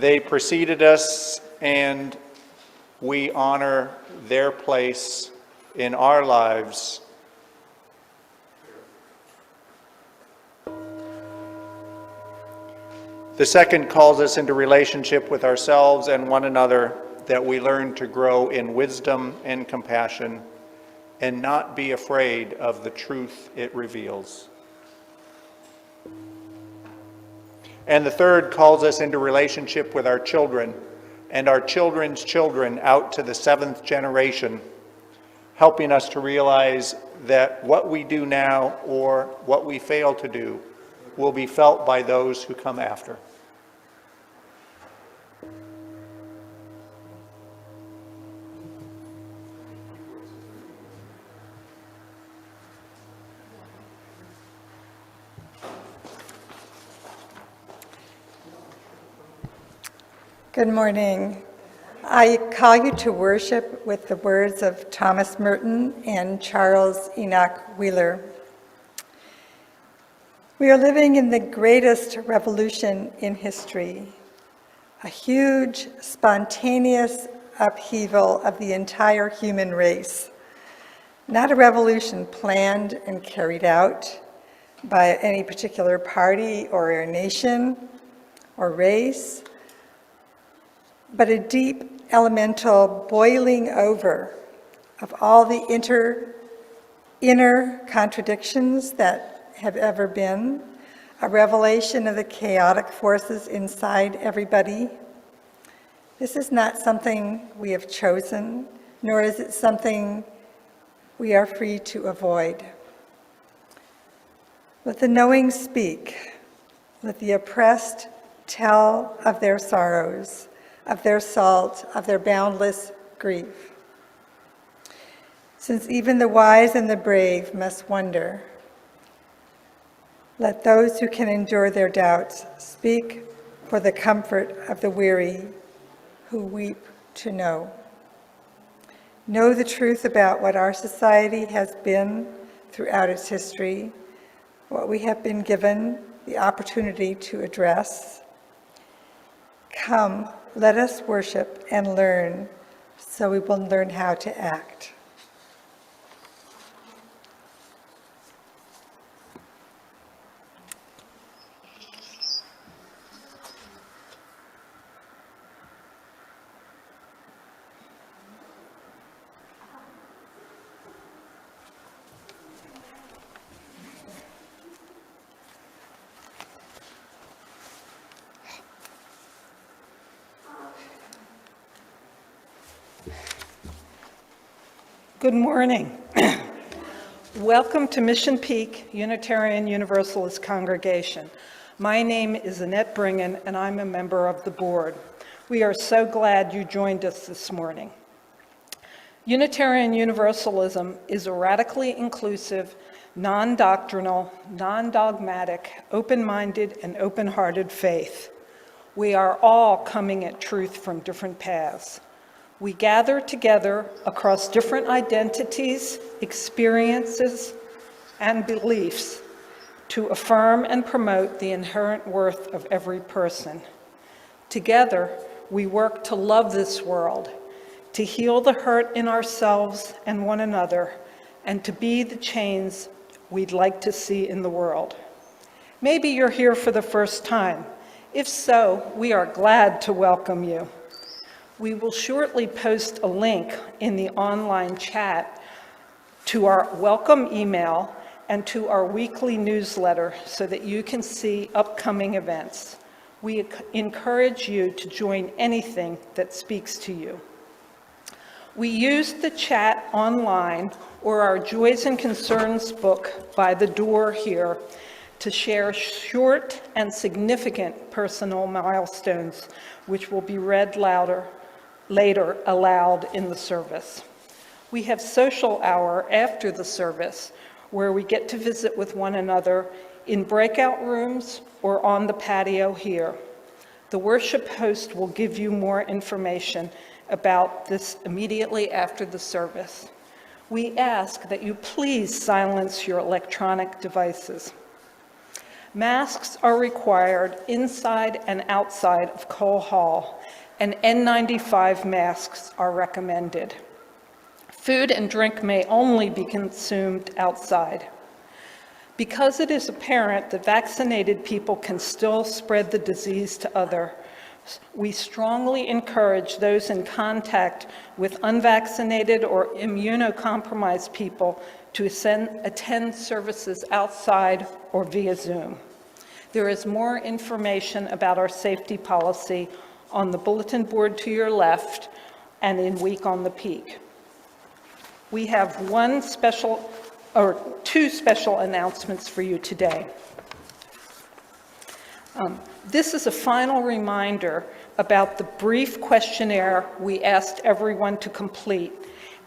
They preceded us and we honor their place in our lives. The second calls us into relationship with ourselves and one another, that we learn to grow in wisdom and compassion and not be afraid of the truth it reveals. And the third calls us into relationship with our children and our children's children out to the 7th generation, helping us to realize that what we do now or what we fail to do will be felt by those who come after. Good morning. I call you to worship with the words of Thomas Merton and Charles Enoch Wheeler. We are living in the greatest revolution in history, a huge, spontaneous upheaval of the entire human race. Not a revolution planned and carried out by any particular party or a nation or race, but a deep, elemental boiling over of all the inner contradictions that have ever been, a revelation of the chaotic forces inside everybody. This is not something we have chosen, nor is it something we are free to avoid. Let the knowing speak. Let the oppressed tell of their sorrows, of their salt, of their boundless grief. Since even the wise and the brave must wonder, let those who can endure their doubts speak for the comfort of the weary who weep to know. Know the truth about what our society has been throughout its history, what we have been given the opportunity to address. Come, let us worship and learn, so we will learn how to act. Good morning. Welcome to Mission Peak Unitarian Universalist Congregation. My name is Annette Bringen, and I'm a member of the board. We are so glad you joined us this morning. Unitarian Universalism is a radically inclusive, non-doctrinal, non-dogmatic, open-minded, and open-hearted faith. We are all coming at truth from different paths. We gather together across different identities, experiences, and beliefs to affirm and promote the inherent worth of every person. Together, we work to love this world, to heal the hurt in ourselves and one another, and to be the change we'd like to see in the world. Maybe you're here for the first time. If so, we are glad to welcome you. We will shortly post a link in the online chat to our welcome email and to our weekly newsletter so that you can see upcoming events. We encourage you to join anything that speaks to you. We use the chat online or our Joys and Concerns book by the door here to share short and significant personal milestones, which will be read later aloud in the service. We have social hour after the service where we get to visit with one another in breakout rooms or on the patio here. The worship host will give you more information about this immediately after the service. We ask that you please silence your electronic devices. Masks are required inside and outside of Cole Hall, and N95 masks are recommended. Food and drink may only be consumed outside. Because it is apparent that vaccinated people can still spread the disease to others, we strongly encourage those in contact with unvaccinated or immunocompromised people to attend services outside or via Zoom. There is more information about our safety policy on the bulletin board to your left and in Week on the Peak. We have two special announcements for you today. This is a final reminder about the brief questionnaire we asked everyone to complete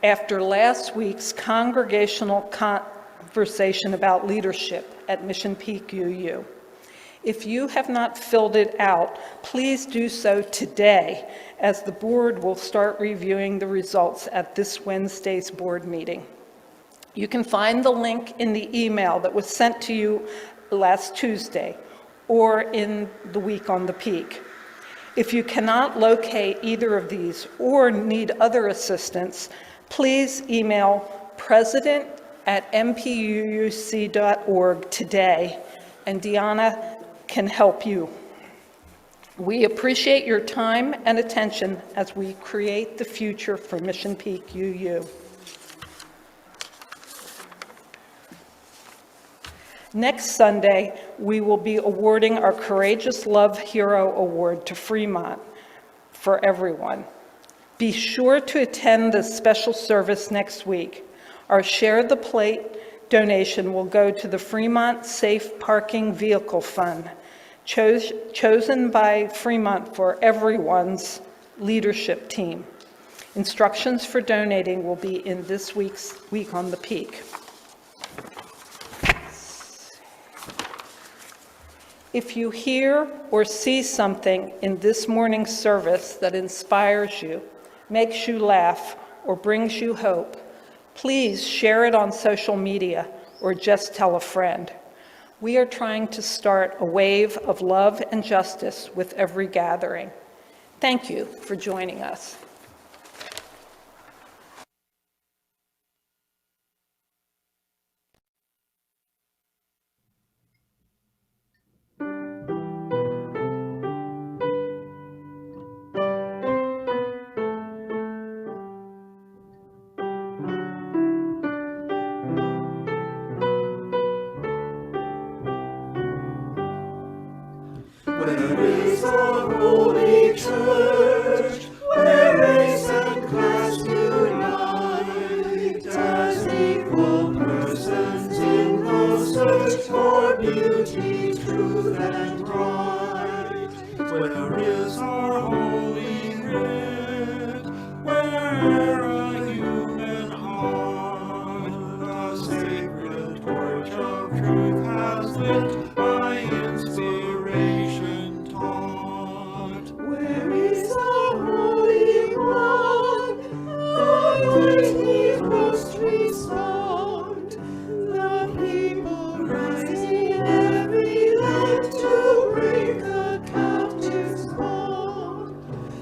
after last week's congregational conversation about leadership at Mission Peak UU. If you have not filled it out, please do so today, as the board will start reviewing the results at this Wednesday's board meeting. You can find the link in the email that was sent to you last Tuesday or in the Week on the Peak. If you cannot locate either of these or need other assistance, please email president@mpuuc.org today, and Deanna can help you. We appreciate your time and attention as we create the future for Mission Peak UU. Next Sunday, we will be awarding our Courageous Love Hero Award to Fremont for everyone. Be sure to attend this special service next week. Our Share the Plate donation will go to the Fremont Safe Parking Vehicle Fund, chosen by Fremont for everyone's leadership team. Instructions for donating will be in this week's Week on the Peak. If you hear or see something in this morning's service that inspires you, makes you laugh, or brings you hope, please share it on social media or just tell a friend. We are trying to start a wave of love and justice with every gathering. Thank you for joining us. Where is the holy church, where race and class unite, as equal persons in the search for beauty, truth, and right? Where is our holy writ, where a human heart the sacred torch of truth has lit by inspiration taught? Where is the holy one, the mighty host respond, the people rising every land to break the captive's bond?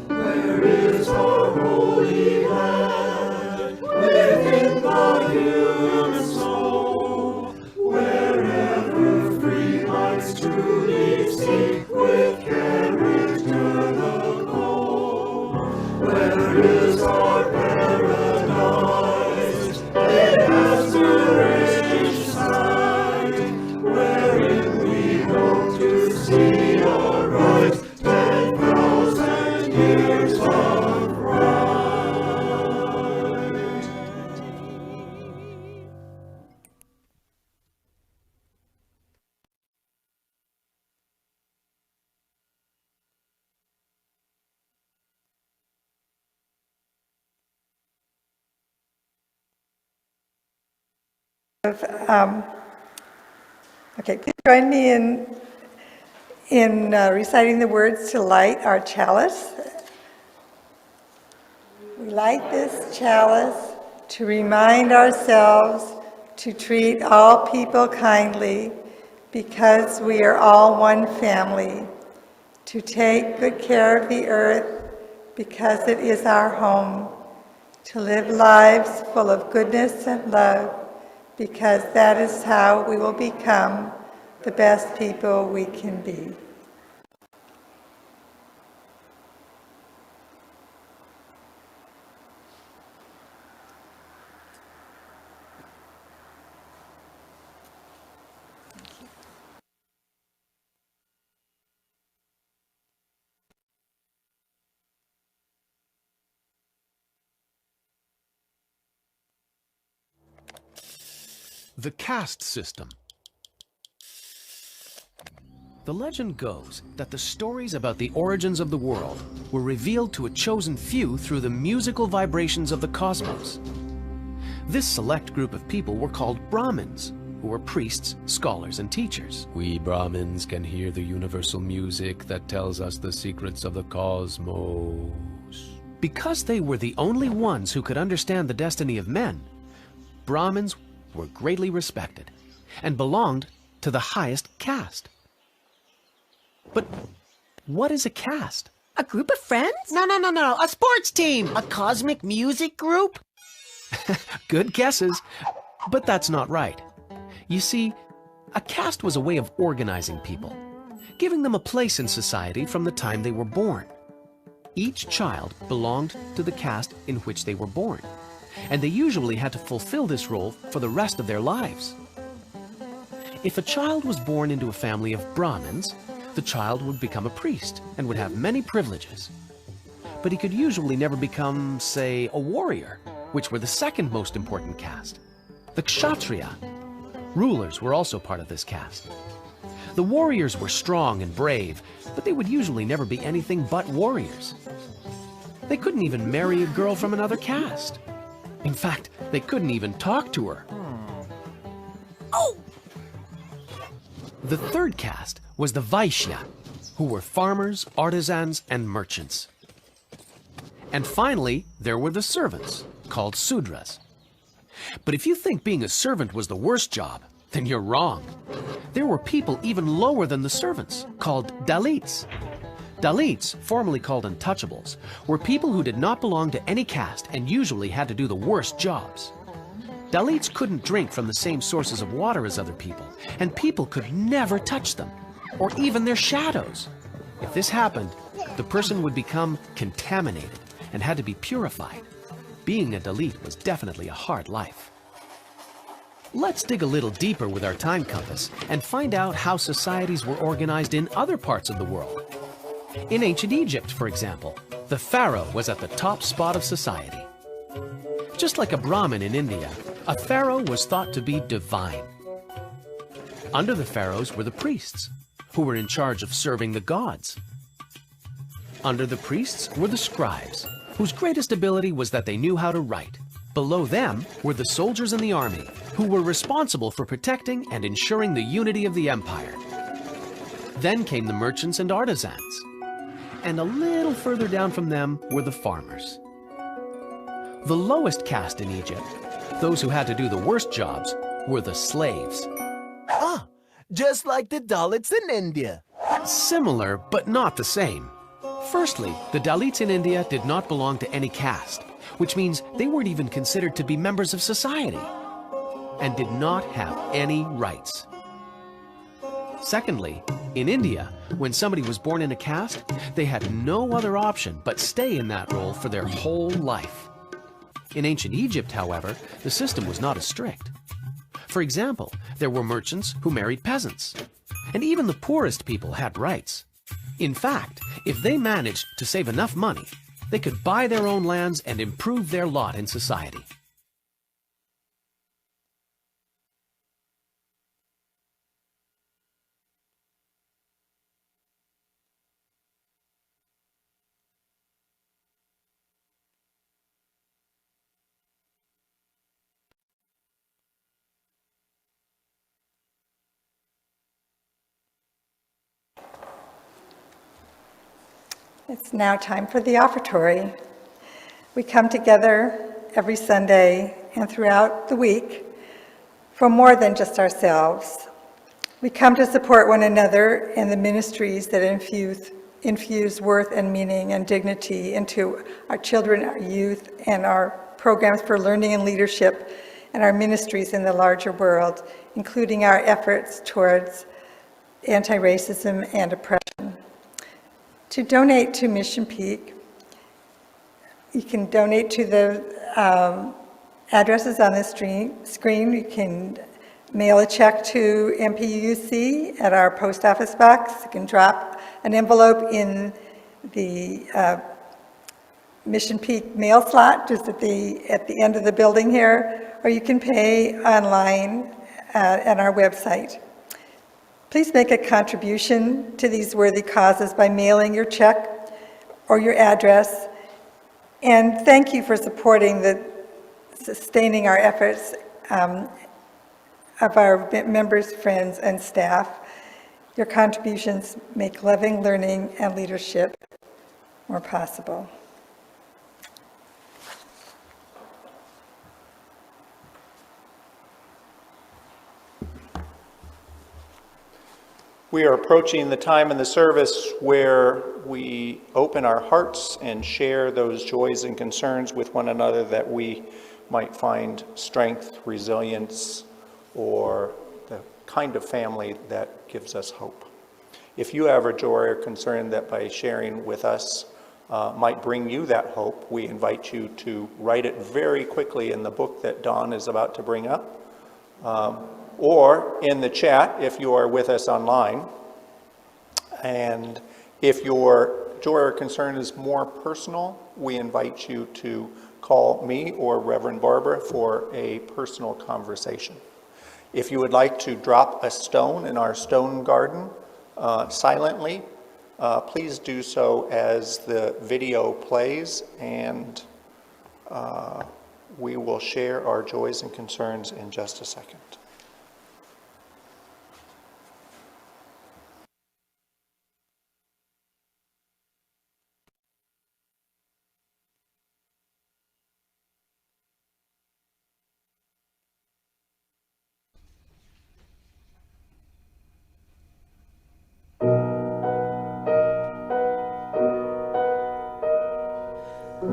Where is our holy land, within the human soul, wherever free minds truly seek with character the goal? Where is our paradise, in aspiration sight, wherein we hope to see aright 10,000 years of right? Okay, please join me in reciting the words to light our chalice. We light this chalice to remind ourselves to treat all people kindly, because we are all one family, to take good care of the earth, because it is our home, to live lives full of goodness and love, because that is how we will become the best people we can be. The caste system. The legend goes that the stories about the origins of the world were revealed to a chosen few through the musical vibrations of the cosmos. This select group of people were called Brahmins, who were priests, scholars, and teachers. We Brahmins can hear the universal music that tells us the secrets of the cosmos. Because they were the only ones who could understand the destiny of men, Brahmins were greatly respected and belonged to the highest caste. But what is a caste? A group of friends? No, a sports team! A cosmic music group? Good guesses, but that's not right. You see, a caste was a way of organizing people, giving them a place in society from the time they were born. Each child belonged to the caste in which they were born, and they usually had to fulfill this role for the rest of their lives. If a child was born into a family of Brahmins, the child would become a priest and would have many privileges. But he could usually never become, say, a warrior, which were the second most important caste, the Kshatriya. Rulers were also part of this caste. The warriors were strong and brave, but they would usually never be anything but warriors. They couldn't even marry a girl from another caste. In fact, they couldn't even talk to her. Oh! The third caste was the Vaishya, who were farmers, artisans, and merchants. And finally, there were the servants, called Sudras. But if you think being a servant was the worst job, then you're wrong. There were people even lower than the servants, called Dalits. Dalits, formerly called untouchables, were people who did not belong to any caste and usually had to do the worst jobs. Dalits couldn't drink from the same sources of water as other people, and people could never touch them, or even their shadows. If this happened, the person would become contaminated and had to be purified. Being a Dalit was definitely a hard life. Let's dig a little deeper with our time compass and find out how societies were organized in other parts of the world. In ancient Egypt, for example, the pharaoh was at the top spot of society. Just like a Brahmin in India, a pharaoh was thought to be divine. Under the pharaohs were the priests, who were in charge of serving the gods. Under the priests were the scribes, whose greatest ability was that they knew how to write. Below them were the soldiers in the army, who were responsible for protecting and ensuring the unity of the empire. Then came the merchants and artisans. And a little further down from them were the farmers. The lowest caste in Egypt, those who had to do the worst jobs, were the slaves. Ah, just like the Dalits in India. Similar, but not the same. Firstly, the Dalits in India did not belong to any caste, which means they weren't even considered to be members of society, and did not have any rights. Secondly, in India, when somebody was born in a caste, they had no other option but stay in that role for their whole life. In ancient Egypt, however, the system was not as strict. For example, there were merchants who married peasants, and even the poorest people had rights. In fact, if they managed to save enough money, they could buy their own lands and improve their lot in society. It's now time for the offertory. We come together every Sunday and throughout the week for more than just ourselves. We come to support one another in the ministries that infuse infuse worth and meaning and dignity into our children, our youth, and our programs for learning and leadership, and our ministries in the larger world, including our efforts towards anti-racism and oppression. To donate to Mission Peak, you can donate to the addresses on the screen. You can mail a check to MPUC at our post office box. You can drop an envelope in the Mission Peak mail slot just at the end of the building here, or you can pay online at our website. Please make a contribution to these worthy causes by mailing your check or your address. And thank you for sustaining our efforts of our members, friends, and staff. Your contributions make loving, learning, and leadership more possible. We are approaching the time in the service where we open our hearts and share those joys and concerns with one another that we might find strength, resilience, or the kind of family that gives us hope. If you have a joy or concern that by sharing with us might bring you that hope, we invite you to write it very quickly in the book that Dawn is about to bring up, or in the chat if you are with us online. And if your joy or concern is more personal, we invite you to call me or Reverend Barbara for a personal conversation. If you would like to drop a stone in our stone garden silently, please do so as the video plays, and we will share our joys and concerns in just a second.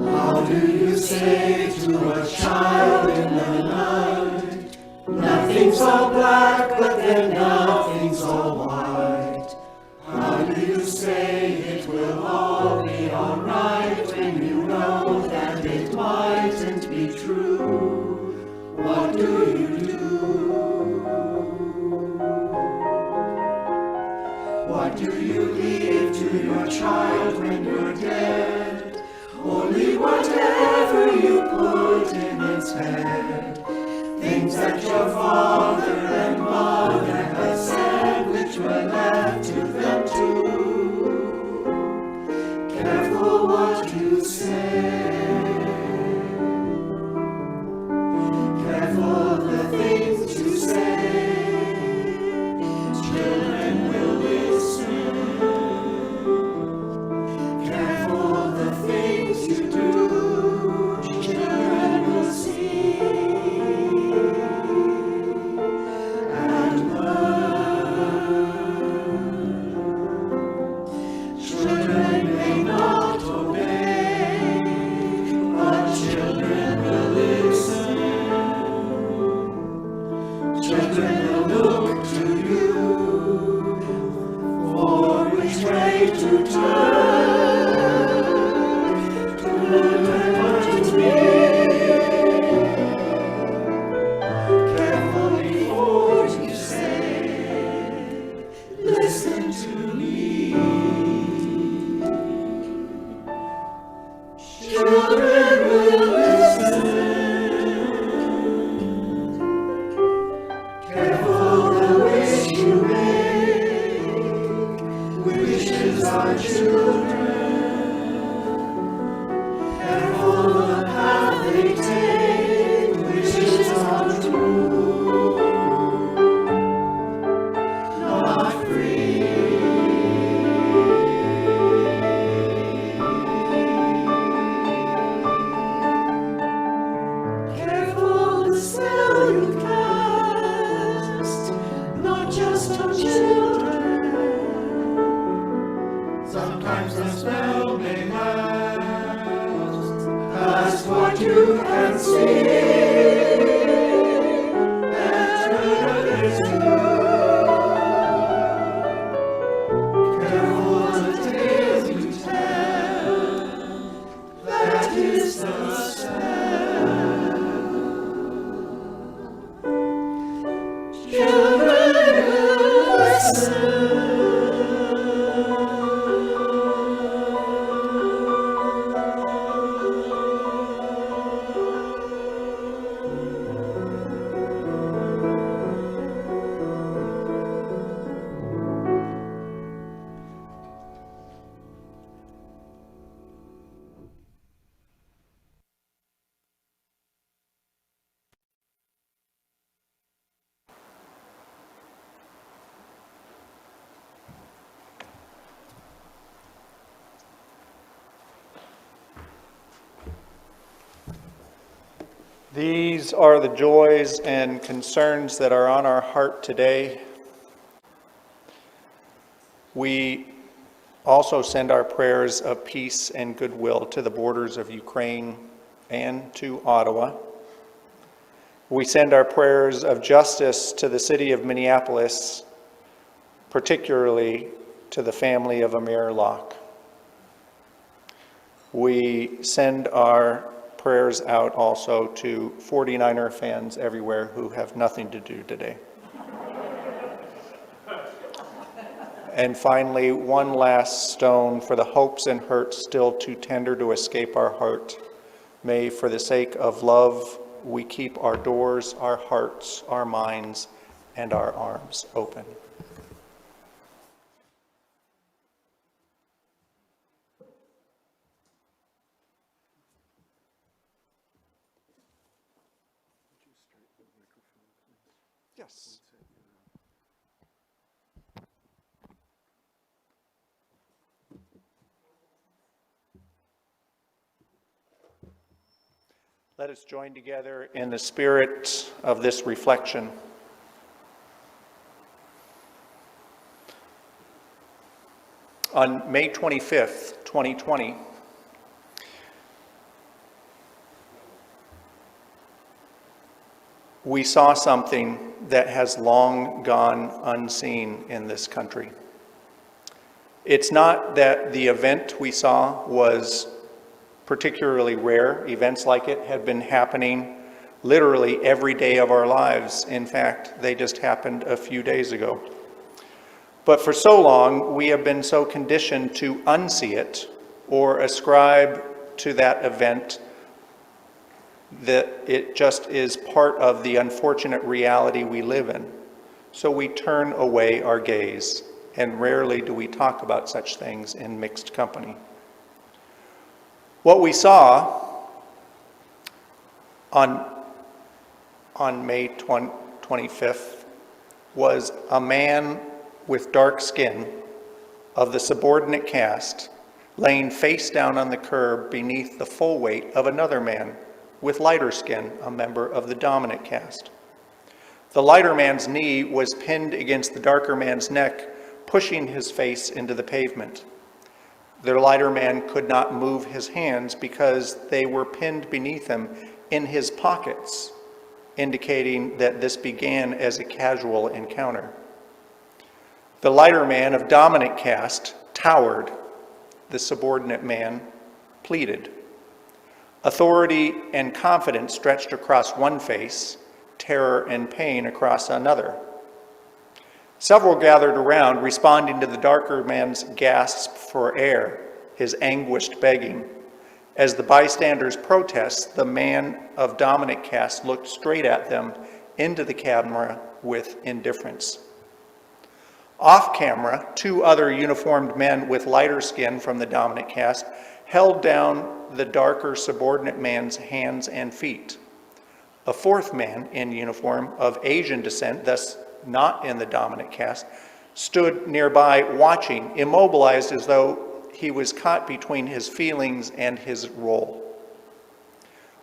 How do you say to a child in the night, nothing's all black, but then nothing's all white? How do you say it will all be alright when you know that it mightn't be true? What do you do? What do you leave to your child when you're dead? Only whatever you put in its head. Things that your father and mother had said, which were left to them too. Careful what you say. Careful the things you say. Children will listen. Careful the things you do, children will see. And and sing and turn others to. Careful the tales you tell, that is the spell. Children who listen, These are the joys and concerns that are on our heart today. We also send our prayers of peace and goodwill to the borders of Ukraine and to Ottawa. We send our prayers of justice to the city of Minneapolis, particularly to the family of Amir Locke. We send our prayers out also to 49er fans everywhere who have nothing to do today. And finally, one last stone for the hopes and hurts still too tender to escape our heart. May, for the sake of love, we keep our doors, our hearts, our minds, and our arms open. Yes. Let us join together in the spirit of this reflection. On May 25th, 2020, we saw something that has long gone unseen in this country. It's not that the event we saw was particularly rare. Events like it had been happening literally every day of our lives. In fact, they just happened a few days ago. But for so long, we have been so conditioned to unsee it or ascribe to that event that it just is part of the unfortunate reality we live in. So we turn away our gaze, and rarely do we talk about such things in mixed company. What we saw on May 25th was a man with dark skin of the subordinate caste laying face down on the curb beneath the full weight of another man with lighter skin, a member of the dominant caste. The lighter man's knee was pinned against the darker man's neck, pushing his face into the pavement. The lighter man could not move his hands because they were pinned beneath him in his pockets, indicating that this began as a casual encounter. The lighter man of dominant caste towered. The subordinate man pleaded. Authority and confidence stretched across one face, terror and pain across another. Several gathered around, responding to the darker man's gasp for air, his anguished begging. As the bystanders' protests, the man of dominant caste looked straight at them into the camera with indifference. Off camera, two other uniformed men with lighter skin from the dominant caste held down the darker subordinate man's hands and feet. A fourth man in uniform of Asian descent, thus not in the dominant caste, stood nearby watching, immobilized as though he was caught between his feelings and his role.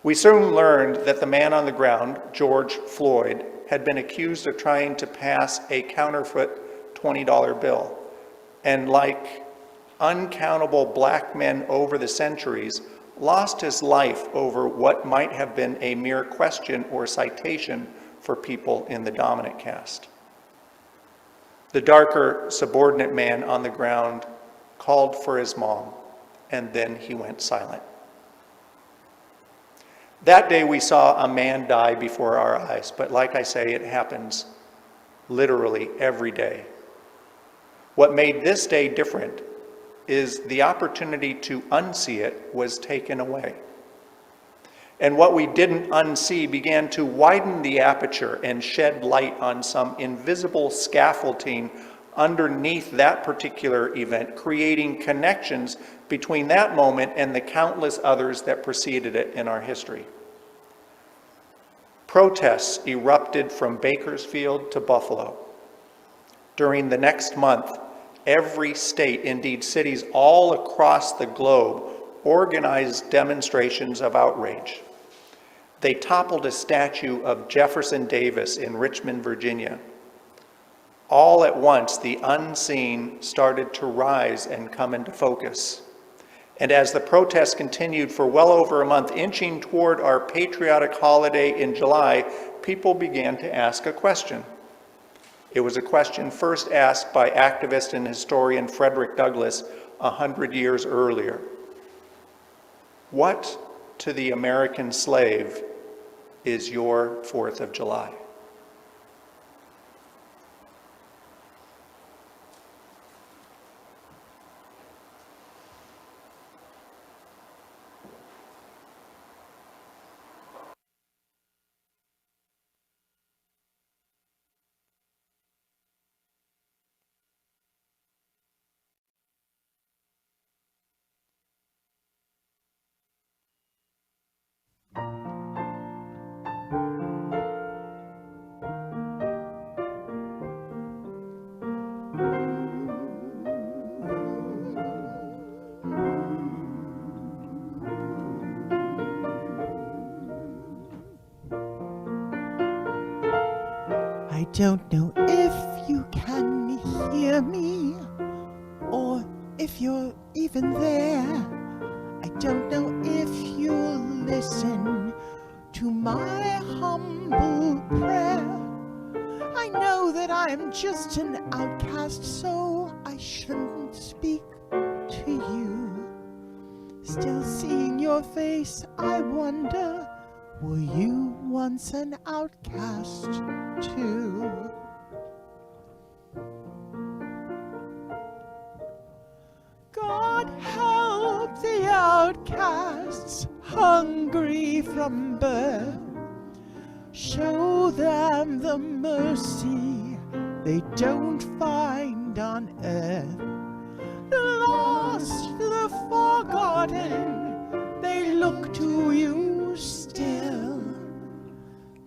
We soon learned that the man on the ground, George Floyd, had been accused of trying to pass a counterfeit $20 bill. And like uncountable black men over the centuries, lost his life over what might have been a mere question or citation for people in the dominant caste. The darker, subordinate man on the ground called for his mom, and then he went silent. That day we saw a man die before our eyes, but like I say, it happens literally every day. What made this day different is the opportunity to unsee it was taken away. And what we didn't unsee began to widen the aperture and shed light on some invisible scaffolding underneath that particular event, creating connections between that moment and the countless others that preceded it in our history. Protests erupted from Bakersfield to Buffalo. During the next month, every state, indeed cities all across the globe, organized demonstrations of outrage. They toppled a statue of Jefferson Davis in Richmond, Virginia. All at once, the unseen started to rise and come into focus. And as the protests continued for well over a month, inching toward our patriotic holiday in July, people began to ask a question. It was a question first asked by activist and historian Frederick Douglass 100 years earlier. What to the American slave is your 4th of July? I don't know if you can hear me, or if you're even there. I don't know if you'll listen to my humble prayer. I know that I'm just an outcast, so I shouldn't speak to you. Still seeing your face, I wonder, were you once an outcast too? God help the outcasts, hungry from birth. Show them the mercy they don't find on earth. The lost, the forgotten, they look to you still.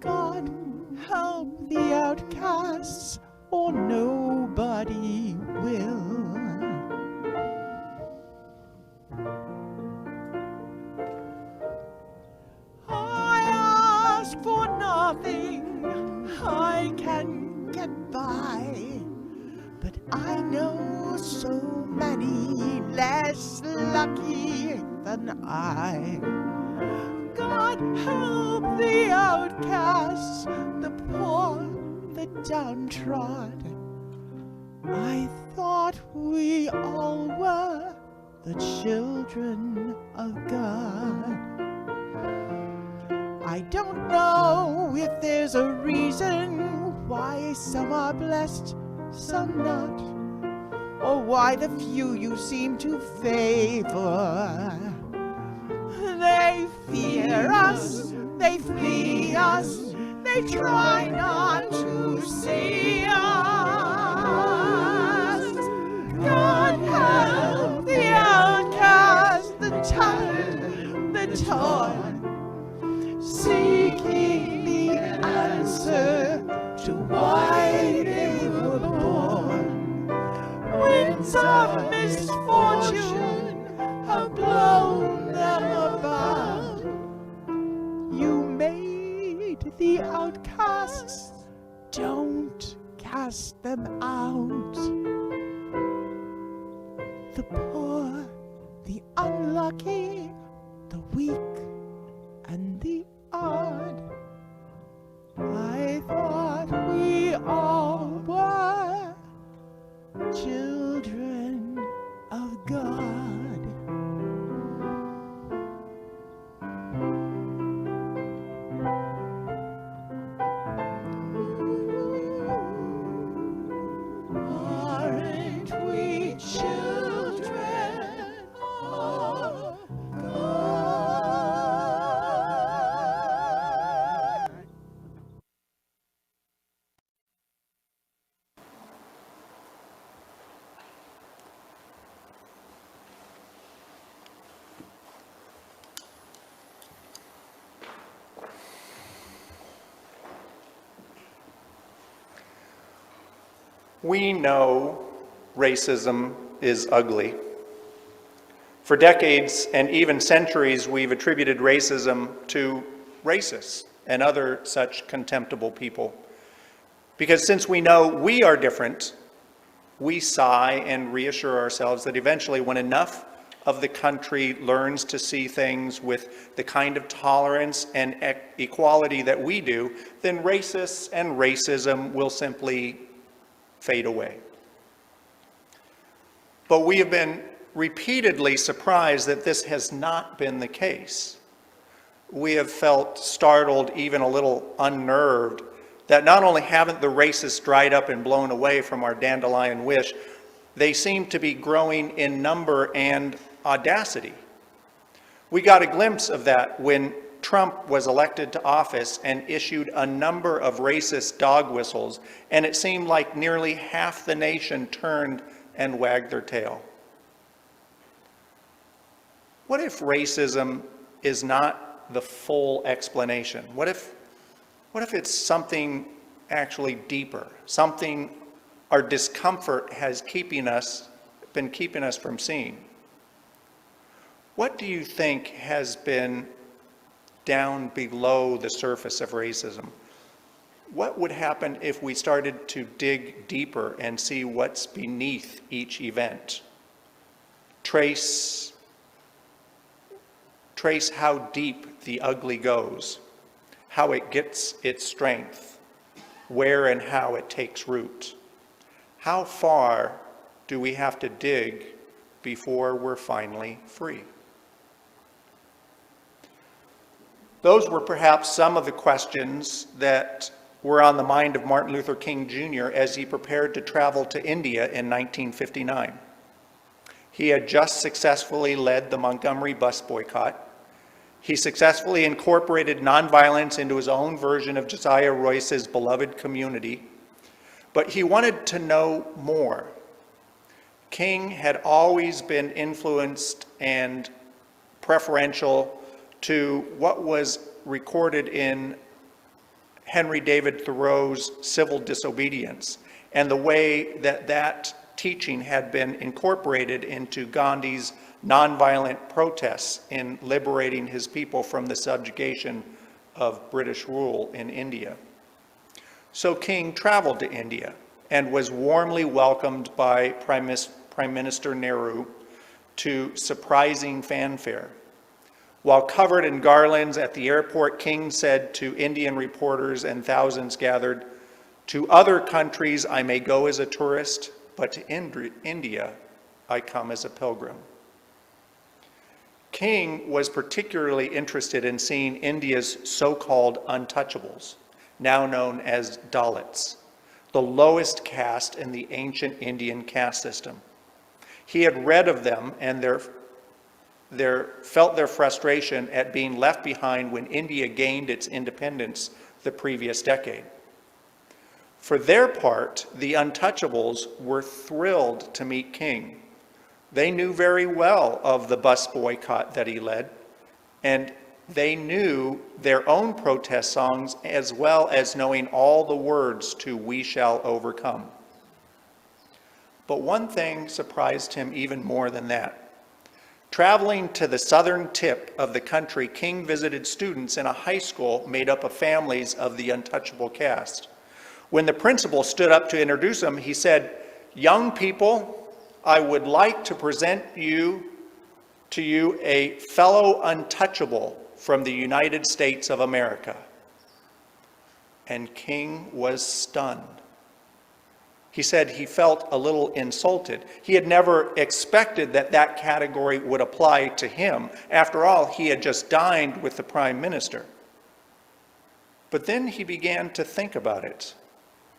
God help the outcasts, or nobody will. I ask for nothing, I can get by, but I know so many less lucky than I. God help the outcasts, the poor, the downtrodden. I thought we all were the children of God. I don't know if there's a reason why some are blessed, some not, or why the few you seem to favor. They fear us, they flee us, they try not to see us. God help the outcast, the tired, the torn, seeking the answer to why they were born. Winds of misfortune have blown them about. You made the outcasts, don't cast them out. The poor, the unlucky, the weak and the odd. I thought we all were children of God. Aren't we children of God? We know racism is ugly. For decades and even centuries, we've attributed racism to racists and other such contemptible people. Because since we know we are different, we sigh and reassure ourselves that eventually, when enough of the country learns to see things with the kind of tolerance and equality that we do, then racists and racism will simply fade away. But we have been repeatedly surprised that this has not been the case. We have felt startled, even a little unnerved, that not only haven't the racists dried up and blown away from our dandelion wish, they seem to be growing in number and audacity. We got a glimpse of that when Trump was elected to office and issued a number of racist dog whistles, and it seemed like nearly half the nation turned and wagged their tail. What if racism is not the full explanation? What if it's something actually deeper, something our discomfort has been keeping us from seeing? What do you think has been down below the surface of racism? What would happen if we started to dig deeper and see what's beneath each event? Trace how deep the ugly goes, how it gets its strength, where and how it takes root. How far do we have to dig before we're finally free? Those were perhaps some of the questions that were on the mind of Martin Luther King Jr. as he prepared to travel to India in 1959. He had just successfully led the Montgomery bus boycott. He successfully incorporated nonviolence into his own version of Josiah Royce's beloved community, but he wanted to know more. King had always been influenced and preferential to what was recorded in Henry David Thoreau's Civil Disobedience, and the way that teaching had been incorporated into Gandhi's nonviolent protests in liberating his people from the subjugation of British rule in India. So King traveled to India and was warmly welcomed by Prime Minister Nehru to surprising fanfare. While covered in garlands at the airport, King said to Indian reporters and thousands gathered, "To other countries I may go as a tourist, but to India I come as a pilgrim." King was particularly interested in seeing India's so-called untouchables, now known as Dalits, the lowest caste in the ancient Indian caste system. He had read of them and felt their frustration at being left behind when India gained its independence the previous decade. For their part, the untouchables were thrilled to meet King. They knew very well of the bus boycott that he led, and they knew their own protest songs as well as knowing all the words to "We Shall Overcome." But one thing surprised him even more than that. Traveling to the southern tip of the country, King visited students in a high school made up of families of the untouchable caste. When the principal stood up to introduce them, he said, "Young people, I would like to present you to you a fellow untouchable from the United States of America." And King was stunned. He said he felt a little insulted. He had never expected that that category would apply to him. After all, he had just dined with the Prime Minister. But then he began to think about it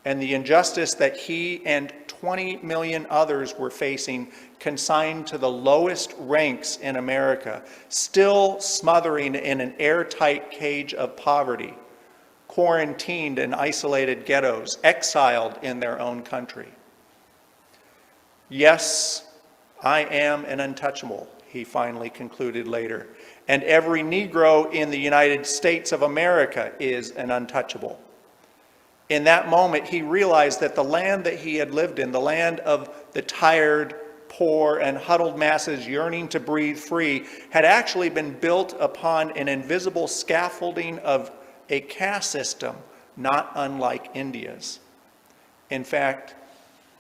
and the injustice that he and 20 million others were facing, consigned to the lowest ranks in America, still smothering in an airtight cage of poverty, quarantined in isolated ghettos, exiled in their own country. "Yes, I am an untouchable," he finally concluded later, "and every Negro in the United States of America is an untouchable." In that moment, he realized that the land that he had lived in, the land of the tired, poor, and huddled masses yearning to breathe free, had actually been built upon an invisible scaffolding of a caste system not unlike India's. In fact,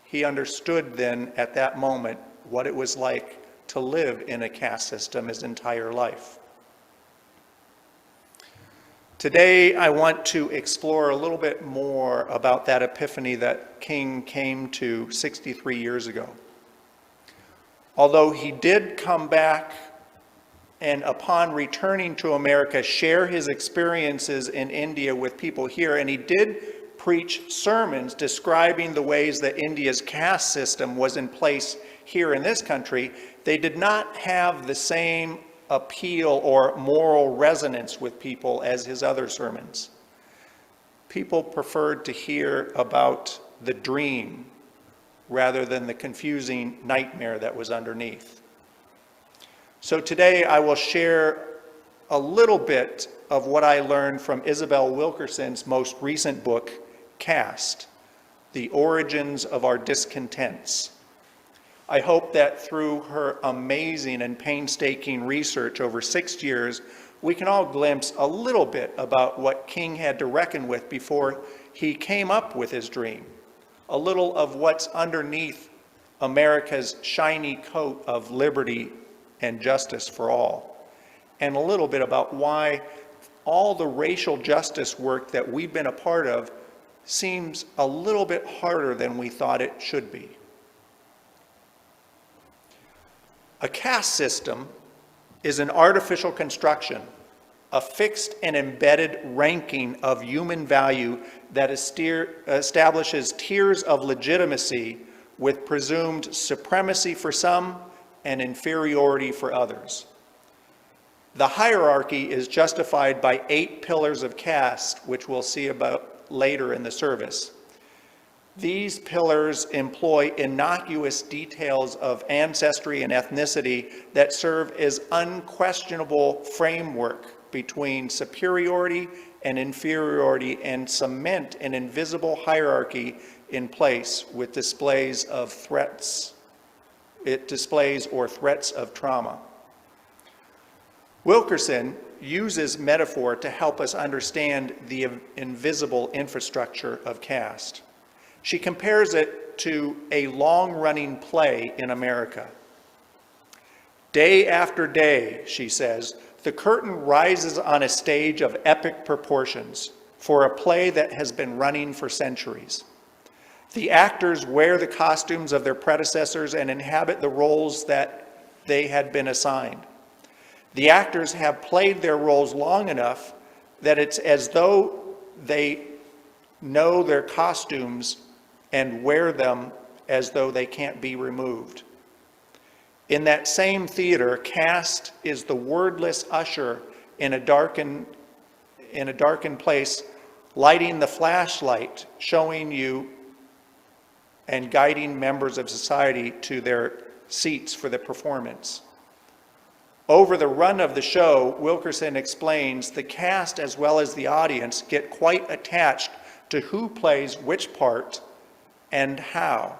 he understood then at that moment what it was like to live in a caste system his entire life. Today, I want to explore a little bit more about that epiphany that King came to 63 years ago. Although he did come back and upon returning to America, share his experiences in India with people here, and he did preach sermons describing the ways that India's caste system was in place here in this country, they did not have the same appeal or moral resonance with people as his other sermons. People preferred to hear about the dream rather than the confusing nightmare that was underneath. So today I will share a little bit of what I learned from Isabel Wilkerson's most recent book, Caste: The Origins of Our Discontents. I hope that through her amazing and painstaking research over 6 years, we can all glimpse a little bit about what King had to reckon with before he came up with his dream, a little of what's underneath America's shiny coat of liberty and justice for all, and a little bit about why all the racial justice work that we've been a part of seems a little bit harder than we thought it should be. A caste system is an artificial construction, a fixed and embedded ranking of human value that establishes tiers of legitimacy with presumed supremacy for some and inferiority for others. The hierarchy is justified by 8 pillars of caste, which we'll see about later in the service. These pillars employ innocuous details of ancestry and ethnicity that serve as unquestionable framework between superiority and inferiority and cement an invisible hierarchy in place with displays of threats. It displays or threats of trauma. Wilkerson uses metaphor to help us understand the invisible infrastructure of caste. She compares it to a long-running play in America. Day after day, she says, the curtain rises on a stage of epic proportions for a play that has been running for centuries. The actors wear the costumes of their predecessors and inhabit the roles that they had been assigned. The actors have played their roles long enough that it's as though they know their costumes and wear them as though they can't be removed. In that same theater, caste is the wordless usher in a darkened place, lighting the flashlight, showing you and guiding members of society to their seats for the performance. Over the run of the show, Wilkerson explains the cast as well as the audience get quite attached to who plays which part and how.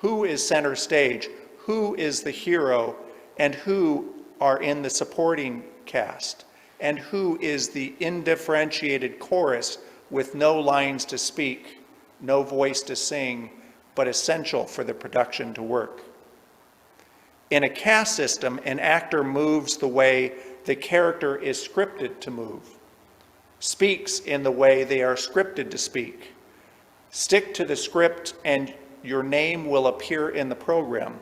Who is center stage, who is the hero, and who are in the supporting cast, and who is the indifferentiated chorus with no lines to speak, no voice to sing, but essential for the production to work. In a caste system, an actor moves the way the character is scripted to move, speaks in the way they are scripted to speak. Stick to the script and your name will appear in the program.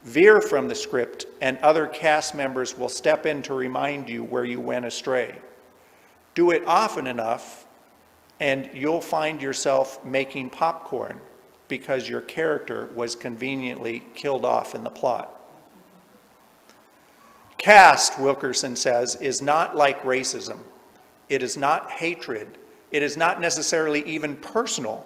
Veer from the script and other cast members will step in to remind you where you went astray. Do it often enough and you'll find yourself making popcorn because your character was conveniently killed off in the plot. Caste, Wilkerson says, is not like racism. It is not hatred. It is not necessarily even personal.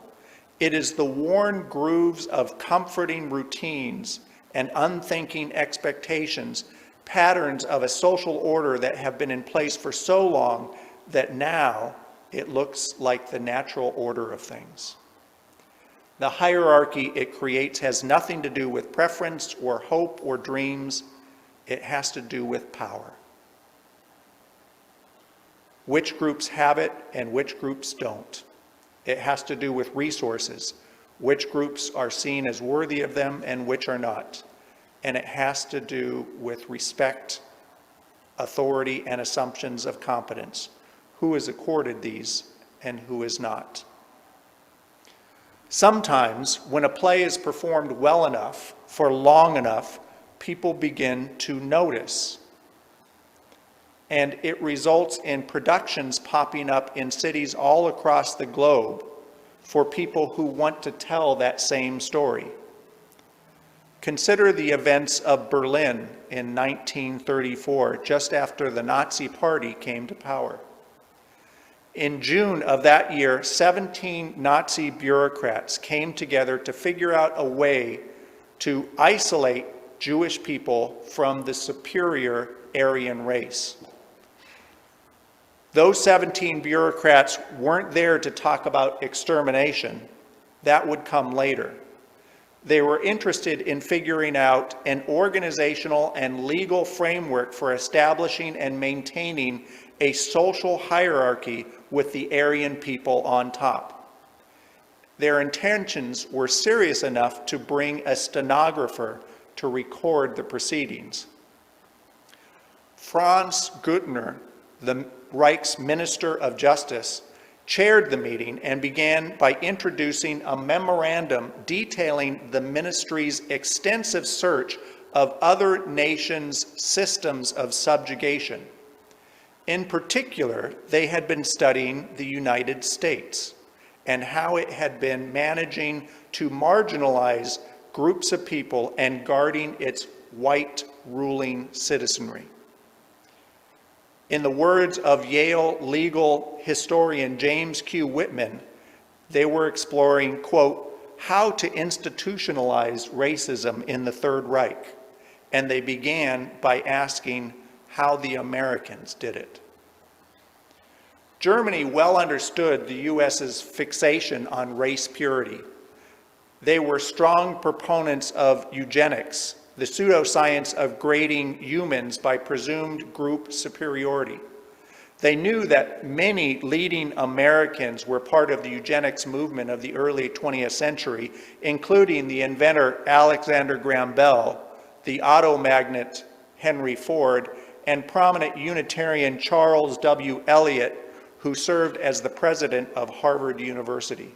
It is the worn grooves of comforting routines and unthinking expectations, patterns of a social order that have been in place for so long that now it looks like the natural order of things. The hierarchy it creates has nothing to do with preference or hope or dreams. It has to do with power. Which groups have it and which groups don't. It has to do with resources, which groups are seen as worthy of them and which are not. And it has to do with respect, authority, and assumptions of competence. Who is accorded these and who is not? Sometimes, when a play is performed well enough, for long enough, people begin to notice. And it results in productions popping up in cities all across the globe for people who want to tell that same story. Consider the events of Berlin in 1934, just after the Nazi Party came to power. In June of that year, 17 Nazi bureaucrats came together to figure out a way to isolate Jewish people from the superior Aryan race. Those 17 bureaucrats weren't there to talk about extermination. That would come later. They were interested in figuring out an organizational and legal framework for establishing and maintaining a social hierarchy with the Aryan people on top. Their intentions were serious enough to bring a stenographer to record the proceedings. Franz Günther, the Reich's Minister of Justice, chaired the meeting and began by introducing a memorandum detailing the ministry's extensive search of other nations' systems of subjugation. In particular, they had been studying the United States and how it had been managing to marginalize groups of people and guarding its white ruling citizenry. In the words of Yale legal historian James Q. Whitman, they were exploring, quote, how to institutionalize racism in the Third Reich. And they began by asking how the Americans did it. Germany well understood the US's fixation on race purity. They were strong proponents of eugenics, the pseudoscience of grading humans by presumed group superiority. They knew that many leading Americans were part of the eugenics movement of the early 20th century, including the inventor Alexander Graham Bell, the auto magnate Henry Ford, and prominent Unitarian Charles W. Eliot, who served as the president of Harvard University.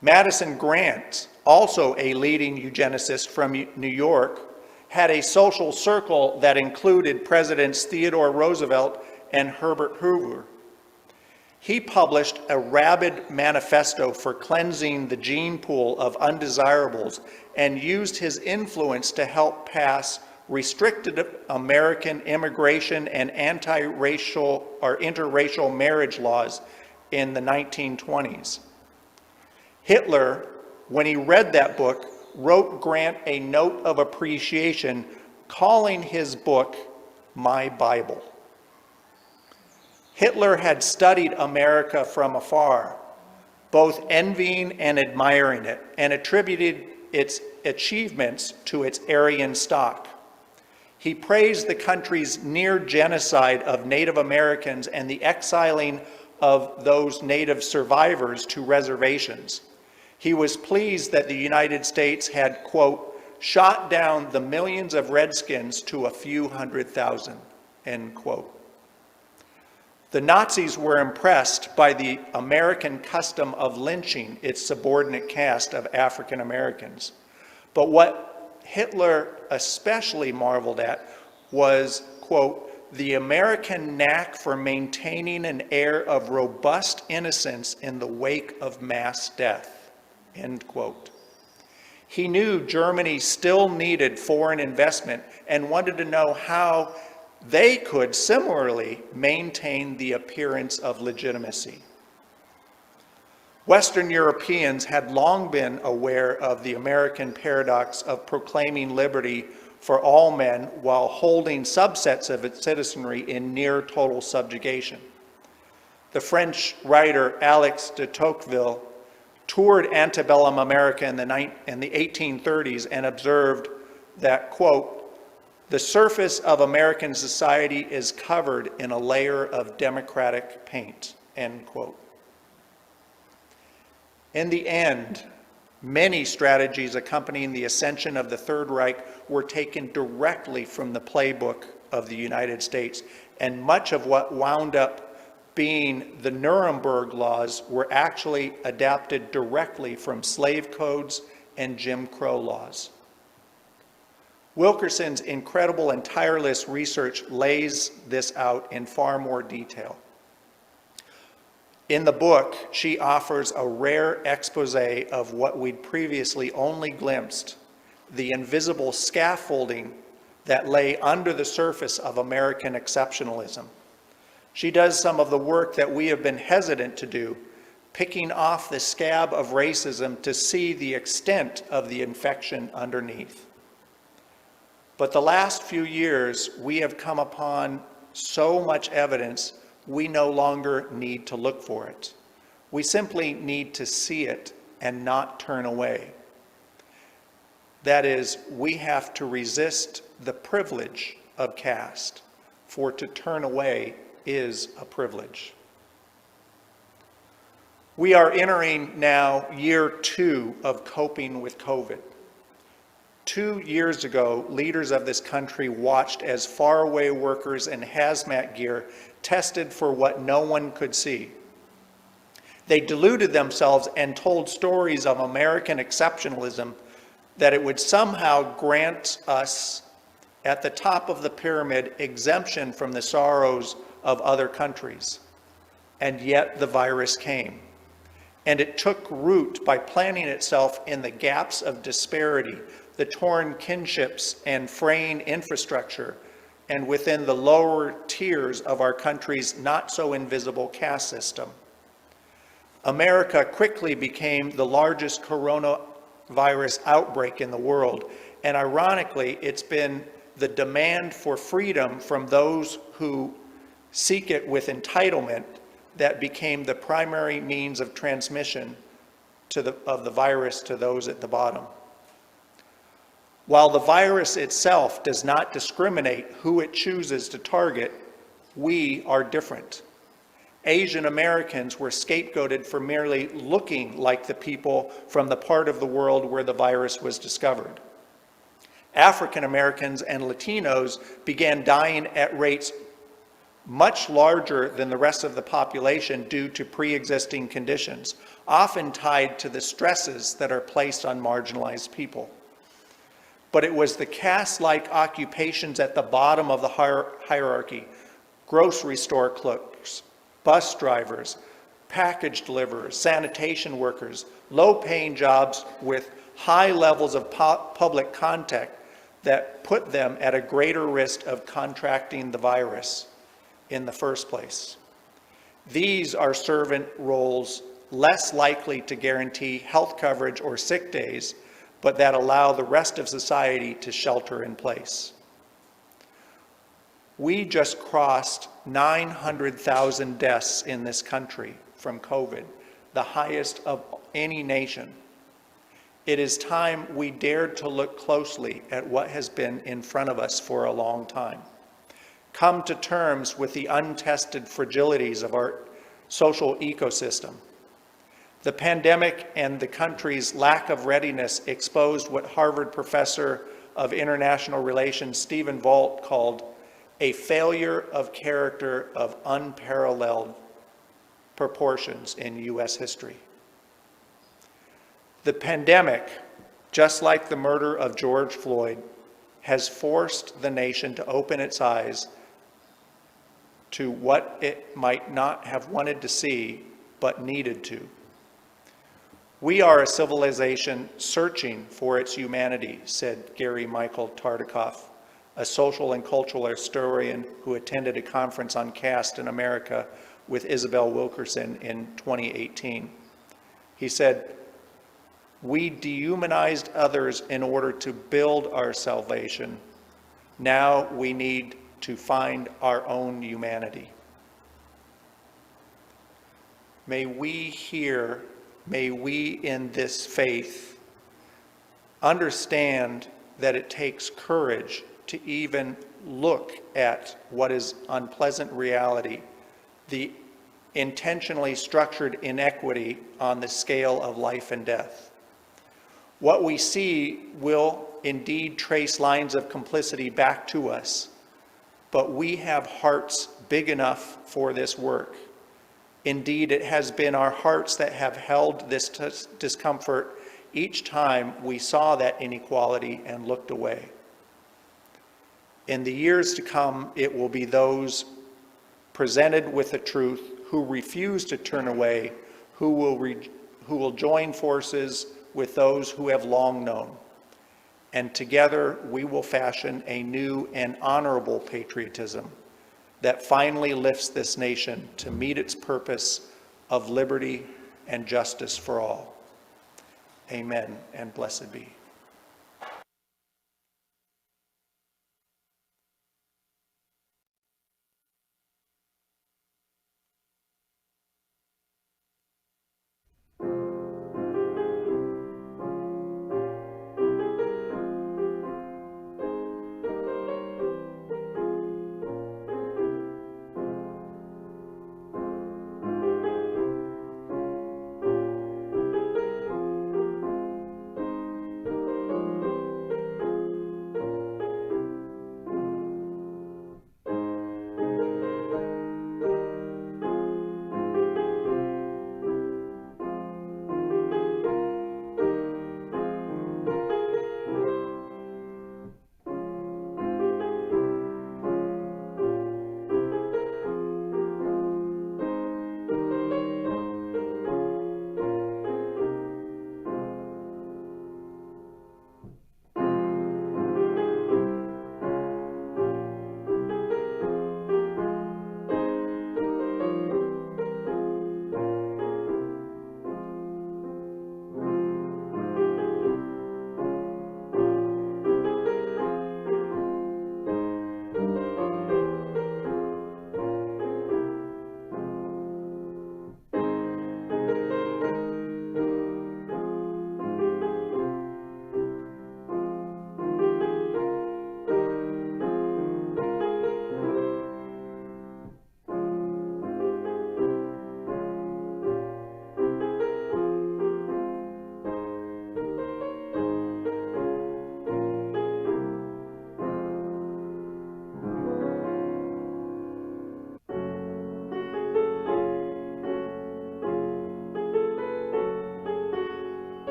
Madison Grant, also a leading eugenicist from New York, had a social circle that included Presidents Theodore Roosevelt and Herbert Hoover. He published a rabid manifesto for cleansing the gene pool of undesirables and used his influence to help pass restricted American immigration and anti-racial or interracial marriage laws in the 1920s. Hitler, when he read that book, wrote Grant a note of appreciation, calling his book My Bible. Hitler had studied America from afar, both envying and admiring it, and attributed its achievements to its Aryan stock. He praised the country's near genocide of Native Americans and the exiling of those Native survivors to reservations. He was pleased that the United States had, quote, shot down the millions of Redskins to a few 100,000, end quote. The Nazis were impressed by the American custom of lynching its subordinate caste of African Americans. But what Hitler especially marveled at was, quote, the American knack for maintaining an air of robust innocence in the wake of mass death, end quote. He knew Germany still needed foreign investment and wanted to know how they could similarly maintain the appearance of legitimacy. Western Europeans had long been aware of the American paradox of proclaiming liberty for all men while holding subsets of its citizenry in near total subjugation. The French writer Alix de Tocqueville toured antebellum America in the 1830s and observed that, quote, the surface of American society is covered in a layer of democratic paint, end quote. In the end, many strategies accompanying the ascension of the Third Reich were taken directly from the playbook of the United States, and much of what wound up being the Nuremberg laws were actually adapted directly from slave codes and Jim Crow laws. Wilkerson's incredible and tireless research lays this out in far more detail. In the book, she offers a rare expose of what we'd previously only glimpsed, the invisible scaffolding that lay under the surface of American exceptionalism. She does some of the work that we have been hesitant to do, picking off the scab of racism to see the extent of the infection underneath. But the last few years, we have come upon so much evidence, we no longer need to look for it. We simply need to see it and not turn away. That is, we have to resist the privilege of caste, for to turn away is a privilege. We are entering now year 2 of coping with COVID. 2 years ago, leaders of this country watched as faraway workers in hazmat gear tested for what no one could see. They deluded themselves and told stories of American exceptionalism that it would somehow grant us, at the top of the pyramid, exemption from the sorrows of other countries. And yet the virus came. And it took root by planting itself in the gaps of disparity, the torn kinships and fraying infrastructure, and within the lower tiers of our country's not-so-invisible caste system. America quickly became the largest coronavirus outbreak in the world, and ironically, it's been the demand for freedom from those who seek it with entitlement that became the primary means of transmission of the virus to those at the bottom. While the virus itself does not discriminate who it chooses to target, we are different. Asian Americans were scapegoated for merely looking like the people from the part of the world where the virus was discovered. African Americans and Latinos began dying at rates much larger than the rest of the population due to pre-existing conditions, often tied to the stresses that are placed on marginalized people. But it was the caste-like occupations at the bottom of the hierarchy, grocery store clerks, bus drivers, package deliverers, sanitation workers, low-paying jobs with high levels of public contact that put them at a greater risk of contracting the virus in the first place. These are servant roles less likely to guarantee health coverage or sick days, but that allow the rest of society to shelter in place. We just crossed 900,000 deaths in this country from COVID, the highest of any nation. It is time we dared to look closely at what has been in front of us for a long time. Come to terms with the untested fragilities of our social ecosystem. The pandemic and the country's lack of readiness exposed what Harvard professor of international relations Stephen Volt called a failure of character of unparalleled proportions in U.S. history. The pandemic, just like the murder of George Floyd, has forced the nation to open its eyes to what it might not have wanted to see, but needed to. We are a civilization searching for its humanity, said Gary Michael Tartikoff, a social and cultural historian who attended a conference on caste in America with Isabel Wilkerson in 2018. He said, "We dehumanized others in order to build our salvation. Now we need to find our own humanity." May we here, may we in this faith understand that it takes courage to even look at what is unpleasant reality, the intentionally structured inequity on the scale of life and death. What we see will indeed trace lines of complicity back to us, but we have hearts big enough for this work. Indeed, it has been our hearts that have held this discomfort each time we saw that inequality and looked away. In the years to come, it will be those presented with the truth who refuse to turn away, who will join forces with those who have long known. And together we will fashion a new and honorable patriotism that finally lifts this nation to meet its purpose of liberty and justice for all. Amen, and blessed be.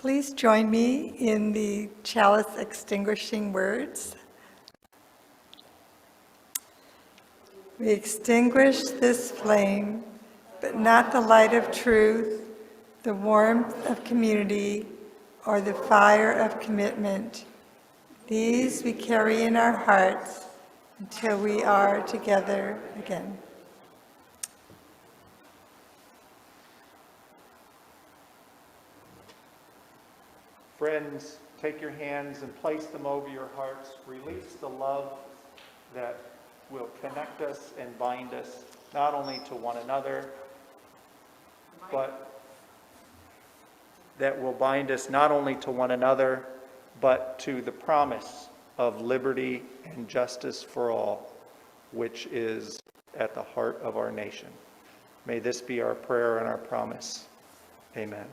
Please join me in the chalice extinguishing words. We extinguish this flame, but not the light of truth, the warmth of community, or the fire of commitment. These we carry in our hearts until we are together again. Friends, take your hands and place them over your hearts. Release the love that will connect us and bind us, not only to one another, but that will bind us not only to one another, but to the promise of liberty and justice for all, which is at the heart of our nation. May this be our prayer and our promise. Amen.